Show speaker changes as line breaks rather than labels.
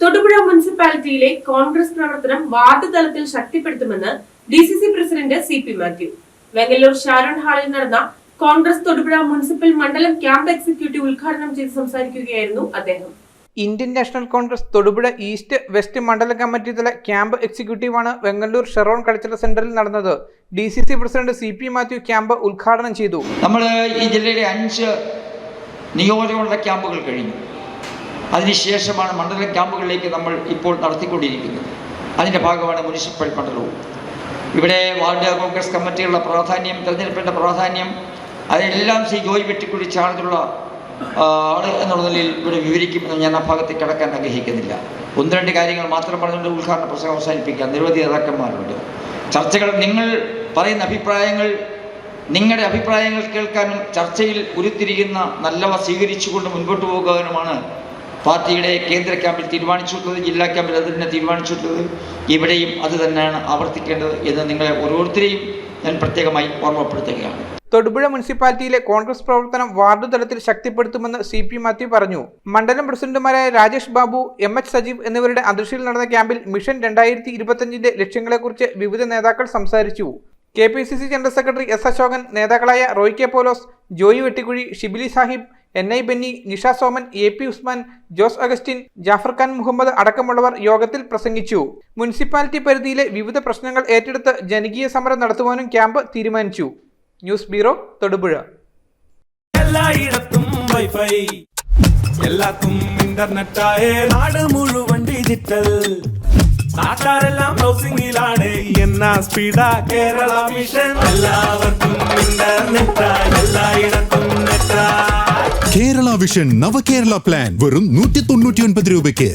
തൊടുപുഴ മുനിസിപ്പാലിറ്റിയിലെ കോൺഗ്രസ് പ്രവർത്തനം വാർഡ് തലത്തിൽ ശക്തിപ്പെടുത്തുമെന്ന് DCC president CP Mathew. Vengallur Sharon ഹാളിൽ നടന്ന കോൺഗ്രസ് തൊടുപുഴ മുനിസിപ്പൽ മണ്ഡലം ക്യാമ്പ് എക്സിക്യൂട്ടീവ് ഉദ്ഘാടനം ചെയ്ത് സംസാരിക്കുകയായിരുന്നു അദ്ദേഹം.
Indian national Congress Thodupuzha east west മണ്ഡലം കമ്മിറ്റി തല ക്യാമ്പ് എക്സിക്യൂട്ടീവാണ് വെങ്ങല്ലൂർ ഷെറോൺ കൾച്ചറൽ സെന്ററിൽ നടന്നത്. DCC president CP Mathew camp ഉദ്ഘാടനം ചെയ്തു.
നമ്മൾ ഈ ജില്ലയിലെ 5 നിയോജകമണ്ഡല ക്യാമ്പുകൾ കഴിഞ്ഞു. അതിനുശേഷമാണ് മണ്ഡലം ക്യാമ്പുകളിലേക്ക് നമ്മൾ ഇപ്പോൾ നടത്തിക്കൊണ്ടിരിക്കുന്നത്. അതിൻ്റെ ഭാഗമാണ് മുനിസിപ്പൽ മണ്ഡലവും. ഇവിടെ വാർഡ് കോൺഗ്രസ് കമ്മിറ്റികളുടെ പ്രാധാന്യം, തെരഞ്ഞെടുപ്പിൻ്റെ പ്രാധാന്യം, അതെല്ലാം ജോയി വെട്ടിക്കുഴി ചാർജുള്ള ആള് എന്നുള്ള നിലയിൽ ഇവിടെ വിവരിക്കുമെന്ന് ഞാൻ ആ ഭാഗത്തേക്ക് കടക്കാൻ ആഗ്രഹിക്കുന്നില്ല. 1-2 കാര്യങ്ങൾ മാത്രം പറഞ്ഞുകൊണ്ട് ഉദ്ഘാടന പ്രസംഗം അവസാനിപ്പിക്കാം. നിരവധി നേതാക്കന്മാരുണ്ട്. ചർച്ചകൾ, നിങ്ങൾ പറയുന്ന അഭിപ്രായങ്ങൾ, നിങ്ങളുടെ അഭിപ്രായങ്ങൾ കേൾക്കാനും ചർച്ചയിൽ ഉരുത്തിരിയുന്ന നല്ലവ സ്വീകരിച്ചുകൊണ്ട് മുൻപോട്ട് പോകാനുമാണ് പാർട്ടിയുടെ കേന്ദ്ര ക്യാമ്പിൽ തീരുമാനിച്ചിട്ടുള്ളത്. ജില്ലാ ക്യാമ്പിൽ അത് തന്നെ തീരുമാനിച്ചിട്ടുള്ളത്. ഇവിടെയും അത് തന്നെയാണ് ആവർത്തിക്കേണ്ടത് എന്ന് നിങ്ങളെ ഓരോരുത്തരെയും ഞാൻ പ്രത്യേകമായി ഓർമ്മപ്പെടുത്തുകയാണ്.
തൊടുപുഴ മുനിസിപ്പാലിറ്റിയിലെ കോൺഗ്രസ് പ്രവർത്തനം വാർഡ് തലത്തിൽ ശക്തിപ്പെടുത്തുമെന്ന് CP മാത്യു പറഞ്ഞു. മണ്ഡലം പ്രസിഡന്റുമാരായ രാജേഷ് ബാബു, MH സജീവ് എന്നിവരുടെ അധ്യക്ഷതയിൽ നടന്ന ക്യാമ്പിൽ മിഷൻ 2025 ലക്ഷ്യങ്ങളെക്കുറിച്ച് വിവിധ നേതാക്കൾ സംസാരിച്ചു. KPCC general secretary S Ashokan, നേതാക്കളായ Roy K Paulose, Joy Vettikuzhy, Shibili Sahib, NI Benny, Nisha Soman, AP Usman, Jose Augustine, Jafar Khan Muhammad അടക്കമുള്ളവർ യോഗത്തിൽ പ്രസംഗിച്ചു. മുനിസിപ്പാലിറ്റി പരിധിയിലെ വിവിധ പ്രശ്നങ്ങൾ ഏറ്റെടുത്ത് ജനകീയ സമരം നടത്തുവാനും ക്യാമ്പ് തീരുമാനിച്ചു. News bureau, Thodupuzha.
എല്ലായിടത്തും വൈഫൈ, എല്ലാത്തും ഇന്റർനെറ്റായേ, നാട് മുഴുവൻ ഡിജിറ്റൽ. നാട്ടാരെല്ലാം ബ്രൗസിംഗിലാണ്. എന്നാ സ്പീഡാ കേരള മിഷൻ. എല്ലാവർക്കും ഇന്റർനെറ്റ്, എല്ലായിടത്തും നെറ്റ്.
കേരള വിഷൻ നവകേരള പ്ലാൻ വെറും 199 രൂപയ്ക്ക്.